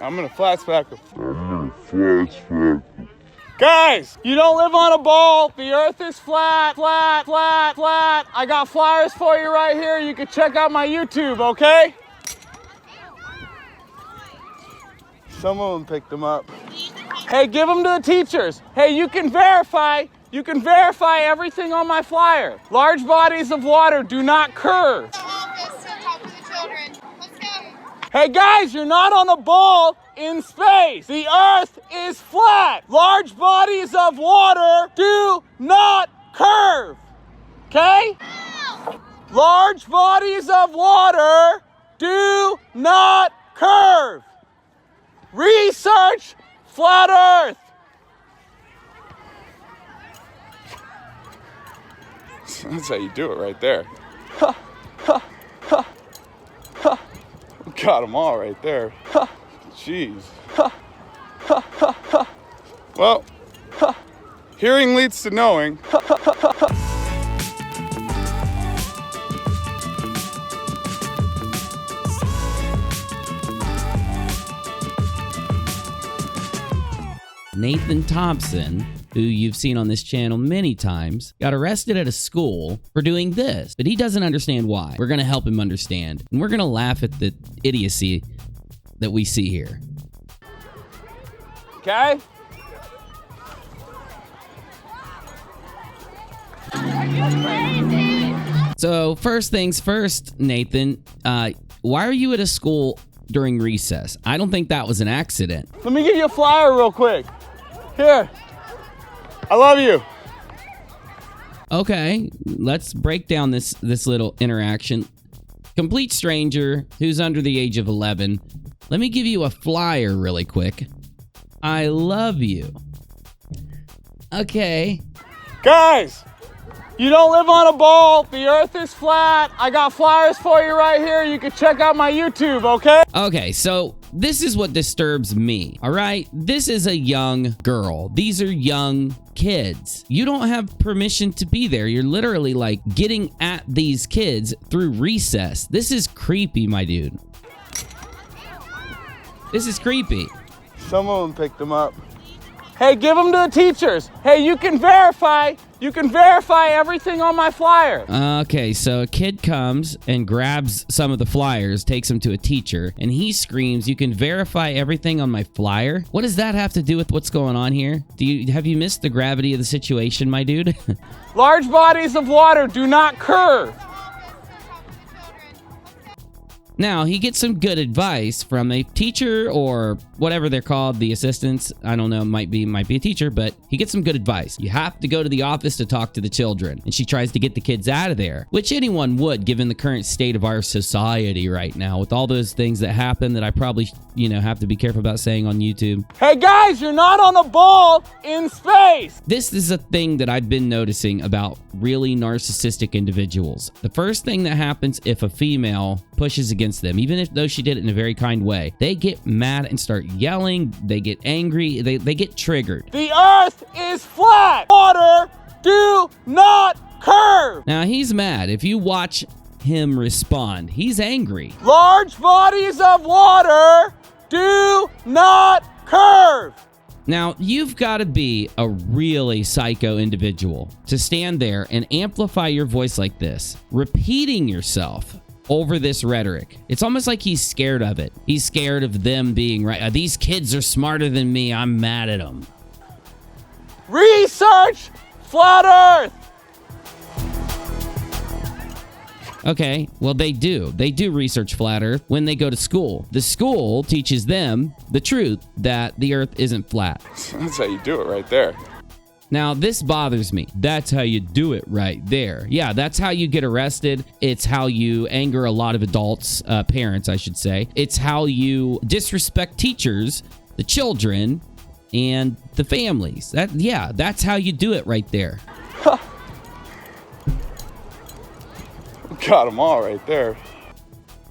I'm gonna flashback him. Guys, you don't live on a ball. The earth is flat, flat, flat, flat. I got flyers for you right here. You can check out my YouTube, okay? Some of them picked them up. Hey, give them to the teachers. Hey, you can verify everything on my flyer. Large bodies of water do not curve. Hey guys, you're not on a ball in space. The earth is flat. Large bodies of water do not curve. Okay? Large bodies of water do not curve. Research flat earth. That's how you do it right there. Got them all right there. Jeez. Well, hearing leads to knowing. Nathan Thompson, who you've seen on this channel many times, got arrested at a school for doing this, but he doesn't understand why. We're going to help him understand, and we're going to laugh at the idiocy that we see here. Okay? So first things first, Nathan, why are you at a school during recess? I don't think that was an accident. Let me give you a flyer real quick. Here. I love you. Okay, let's break down this little interaction. Complete stranger who's under the age of 11. Let me give you a flyer really quick. I love you. Okay. Guys, you don't live on a ball. The earth is flat. I got flyers for you right here. You can check out my YouTube, okay? Okay, so this is what disturbs me, all right? This is a young girl. These are young kids. You don't have permission to be there. You're literally like getting at these kids through recess. This is creepy, my dude. This is creepy. Some of them picked them up. Hey, give them to the teachers. Hey, you can verify everything on my flyer. Okay, so a kid comes and grabs some of the flyers, takes them to a teacher, and he screams, "You can verify everything on my flyer?" What does that have to do with what's going on here? Have you missed the gravity of the situation, my dude? Large bodies of water do not curve. Now, he gets some good advice from a teacher or whatever they're called, the assistants. I don't know, might be a teacher, but he gets some good advice. You have to go to the office to talk to the children. And she tries to get the kids out of there, which anyone would given the current state of our society right now with all those things that happen that I probably, have to be careful about saying on YouTube. Hey guys, you're not on a ball in space. This is a thing that I've been noticing about really narcissistic individuals. The first thing that happens if a female pushes against them, even though she did it in a very kind way, they get mad and start yelling. They get angry. They get triggered. The earth is flat. Water do not curve. Now he's mad. If you watch him respond, he's angry. Large bodies of water do not curve. Now, you've got to be a really psycho individual to stand there and amplify your voice like this, repeating yourself over this rhetoric. It's almost like he's scared of it. He's scared of them being right. These kids are smarter than me. I'm mad at them. Research flat earth. Okay, well, they do. They do research flat earth when they go to school. The school teaches them the truth that the earth isn't flat. That's how you do it right there. Now, this bothers me. That's how you do it right there. Yeah, that's how you get arrested. It's how you anger a lot of adults, parents, I should say. It's how you disrespect teachers, the children, and the families. That's how you do it right there. Got them all right there.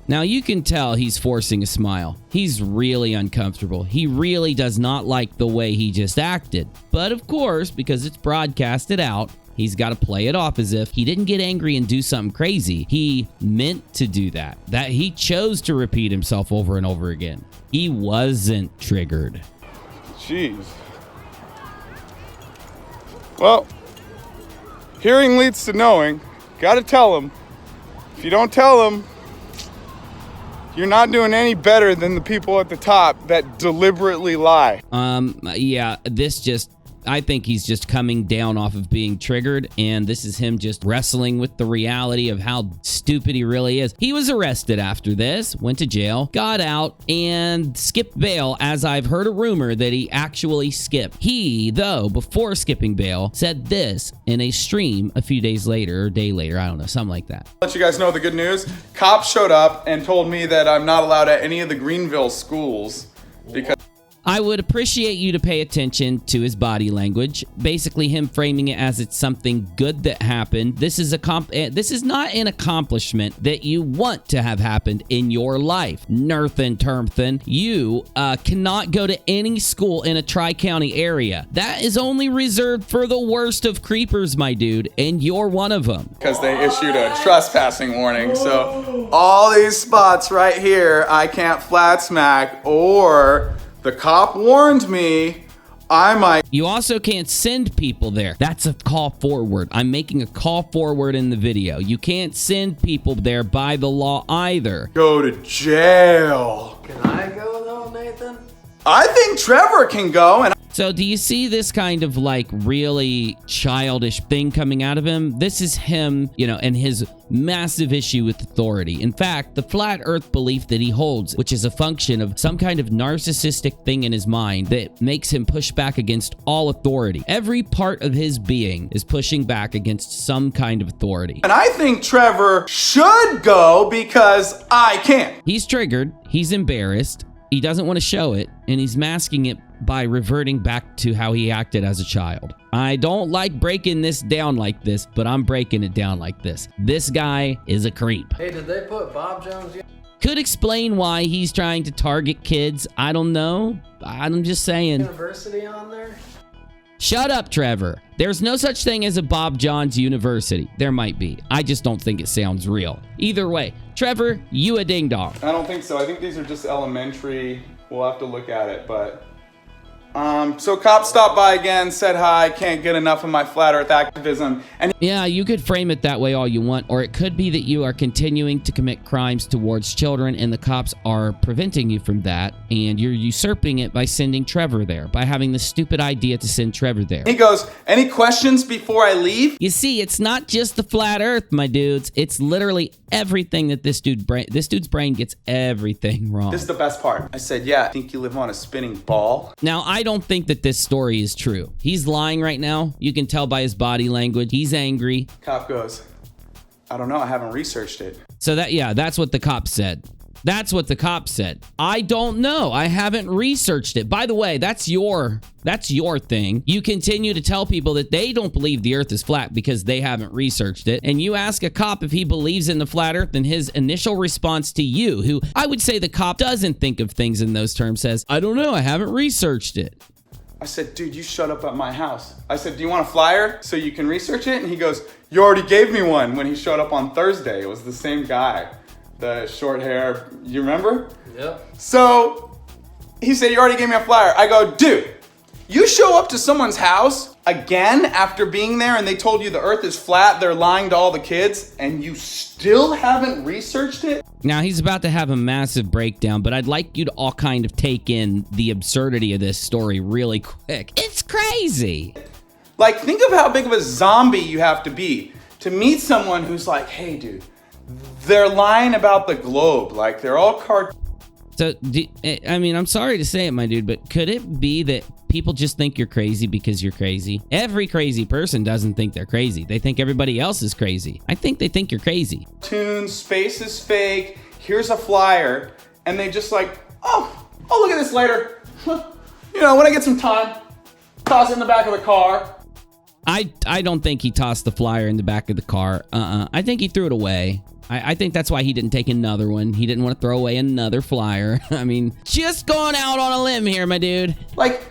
Now, you can tell he's forcing a smile. He's really uncomfortable. He really does not like the way he just acted. But of course, because it's broadcasted out, he's got to play it off as if he didn't get angry and do something crazy. He meant to do that. That he chose to repeat himself over and over again. He wasn't triggered. Jeez. Well, hearing leads to knowing. Gotta tell him. If you don't tell him, you're not doing any better than the people at the top that deliberately lie. Yeah, I think he's just coming down off of being triggered, and this is him just wrestling with the reality of how stupid he really is. He was arrested after this, went to jail, got out, and skipped bail, as I've heard a rumor that he actually skipped. He, though, before skipping bail, said this in a stream a few days later, or a day later, I don't know, something like that. Let you guys know the good news. Cops showed up and told me that I'm not allowed at any of the Greenville schools because I would appreciate you to pay attention to his body language. Basically, him framing it as it's something good that happened. This is not an accomplishment that you want to have happened in your life. Nerthen Termthen, you cannot go to any school in a Tri-County area. That is only reserved for the worst of creepers, my dude, and you're one of them. Because they issued a trespassing warning. So all these spots right here, I can't flat smack, or the cop warned me I might. You also can't send people there. That's a call forward. I'm making a call forward in the video. You can't send people there by the law either. Go to jail. Can I go though, Nathan? I think Trevor can go, and So do you see this kind of like really childish thing coming out of him? This is him, and his massive issue with authority. In fact, the flat earth belief that he holds, which is a function of some kind of narcissistic thing in his mind that makes him push back against all authority. Every part of his being is pushing back against some kind of authority. And I think Trevor should go because I can't. He's triggered. He's embarrassed. He doesn't want to show it, and he's masking it by reverting back to how he acted as a child. I don't like breaking this down like this, but I'm breaking it down like this. This guy is a creep. Hey, did they put Bob Jones? Could explain why he's trying to target kids. I don't know. I'm just saying. University on there? Shut up, Trevor. There's no such thing as a Bob Jones University. There might be. I just don't think it sounds real. Either way, Trevor, you a ding dong. I don't think so. I think these are just elementary. We'll have to look at it, but so cops stopped by again, said hi, can't get enough of my flat earth activism. And yeah, you could frame it that way all you want, or it could be that you are continuing to commit crimes towards children and the cops are preventing you from that, and you're usurping it by sending Trevor there, by having the stupid idea to send Trevor there. he goes, any questions before I leave? You see, it's not just the flat earth, my dudes. It's literally everything that this dude's brain gets everything wrong. This is the best part. I said, yeah, I think you live on a spinning ball. Now, I don't think that this story is true. He's lying right now. You can tell by his body language. He's angry. Cop goes, I don't know, I haven't researched it. So that's what the cop said. That's what the cop said. I don't know. I haven't researched it. By the way, that's your thing. You continue to tell people that they don't believe the earth is flat because they haven't researched it. And you ask a cop if he believes in the flat earth, and his initial response to you, who I would say the cop doesn't think of things in those terms, says, I don't know. I haven't researched it. I said, dude, you shut up at my house. I said, do you want a flyer so you can research it? And he goes, you already gave me one when he showed up on Thursday. It was the same guy. The short hair, you remember? Yep. So he said, you already gave me a flyer. I go, dude, you show up to someone's house again after being there and they told you the earth is flat, they're lying to all the kids, and you still haven't researched it? Now, he's about to have a massive breakdown, but I'd like you to all kind of take in the absurdity of this story really quick. It's crazy. Like, think of how big of a zombie you have to be to meet someone who's like, hey, dude, they're lying about the globe. Like, they're all So, I'm sorry to say it, my dude, but could it be that people just think you're crazy because you're crazy? Every crazy person doesn't think they're crazy. They think everybody else is crazy. I think they think you're crazy. cartoons, space is fake, here's a flyer, and they just like, oh, I'll look at this later. When I get some time, toss it in the back of the car. I don't think he tossed the flyer in the back of the car. I think he threw it away. I think that's why he didn't take another one. He didn't want to throw away another flyer. Just going out on a limb here, my dude. Like,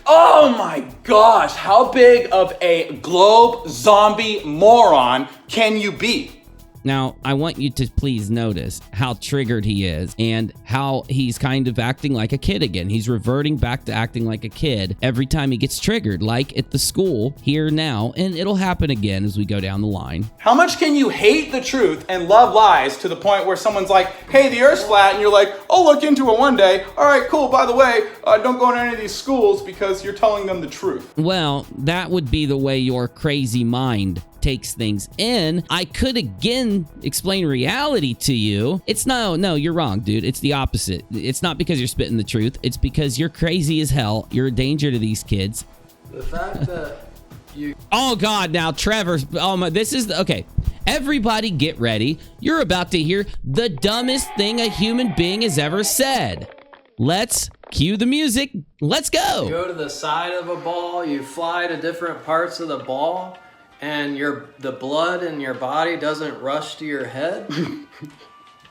Oh my gosh, how big of a globe zombie moron can you be? Now, I want you to please notice how triggered he is and how he's kind of acting like a kid again. He's reverting back to acting like a kid every time he gets triggered, like at the school here now, and it'll happen again as we go down the line. How much can you hate the truth and love lies to the point where someone's like, hey, the Earth's flat, and you're like, I'll look into it one day. All right, cool. By the way, don't go to any of these schools because you're telling them the truth. Well, that would be the way your crazy mind takes things in. I could again explain reality to you. It's no, you're wrong, dude. It's the opposite. It's not because you're spitting the truth. It's because you're crazy as hell. You're a danger to these kids. The fact that you... Oh God, now Trevor, oh my, this is, okay. Everybody get ready. You're about to hear the dumbest thing a human being has ever said. Let's cue the music. Let's go. You go to the side of a ball, you fly to different parts of the ball, and the blood in your body doesn't rush to your head,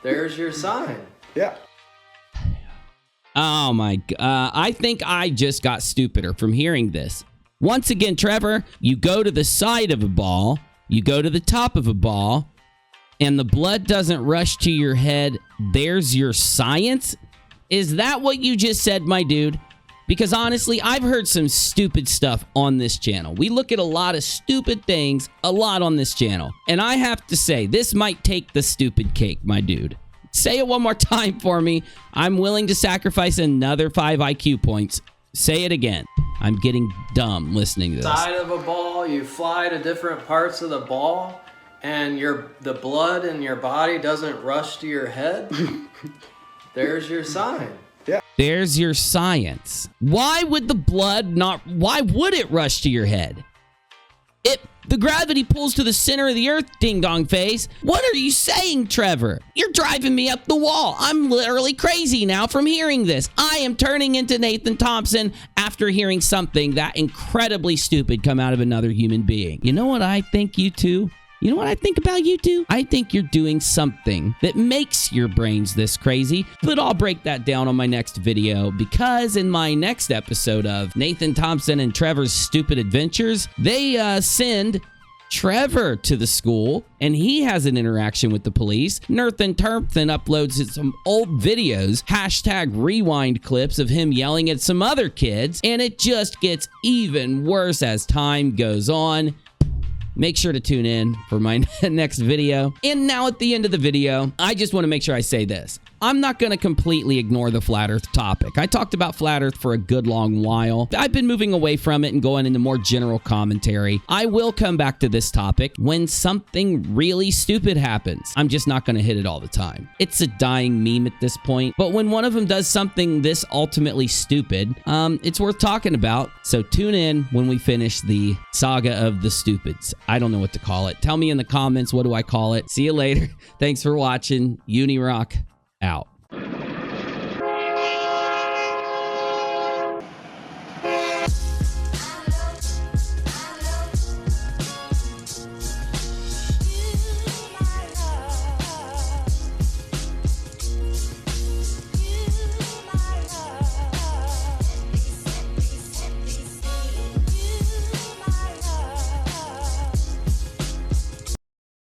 there's your sign. Yeah. Oh my God. I think I just got stupider from hearing this. Once again, Trevor, you go to the side of a ball, you go to the top of a ball, and the blood doesn't rush to your head. There's your science? Is that what you just said, my dude? Because honestly, I've heard some stupid stuff on this channel. We look at a lot of stupid things a lot on this channel. And I have to say, this might take the stupid cake, my dude. Say it one more time for me. I'm willing to sacrifice another 5 IQ points. Say it again. I'm getting dumb listening to this. Side of a ball, you fly to different parts of the ball, and the blood in your body doesn't rush to your head. There's your sign. There's your science. Why would the blood not... Why would it rush to your head? The gravity pulls to the center of the earth, ding-dong face. What are you saying, Trevor? You're driving me up the wall. I'm literally crazy now from hearing this. I am turning into Nathan Thompson after hearing something that incredibly stupid come out of another human being. You know what I think, you two? You know what I think about you two? I think you're doing something that makes your brains this crazy, but I'll break that down on my next video because in my next episode of Nathan Thompson and Trevor's Stupid Adventures, they send Trevor to the school and he has an interaction with the police. Nathan Thompson uploads some old videos, hashtag rewind clips of him yelling at some other kids, and it just gets even worse as time goes on. Make sure to tune in for my next video. And now at the end of the video, I just want to make sure I say this. I'm not going to completely ignore the flat earth topic. I talked about flat earth for a good long while. I've been moving away from it and going into more general commentary. I will come back to this topic when something really stupid happens. I'm just not going to hit it all the time. It's a dying meme at this point. But when one of them does something this ultimately stupid, it's worth talking about. So tune in when we finish the saga of the stupids. I don't know what to call it. Tell me in the comments, what do I call it? See you later. Thanks for watching. UNIRock out.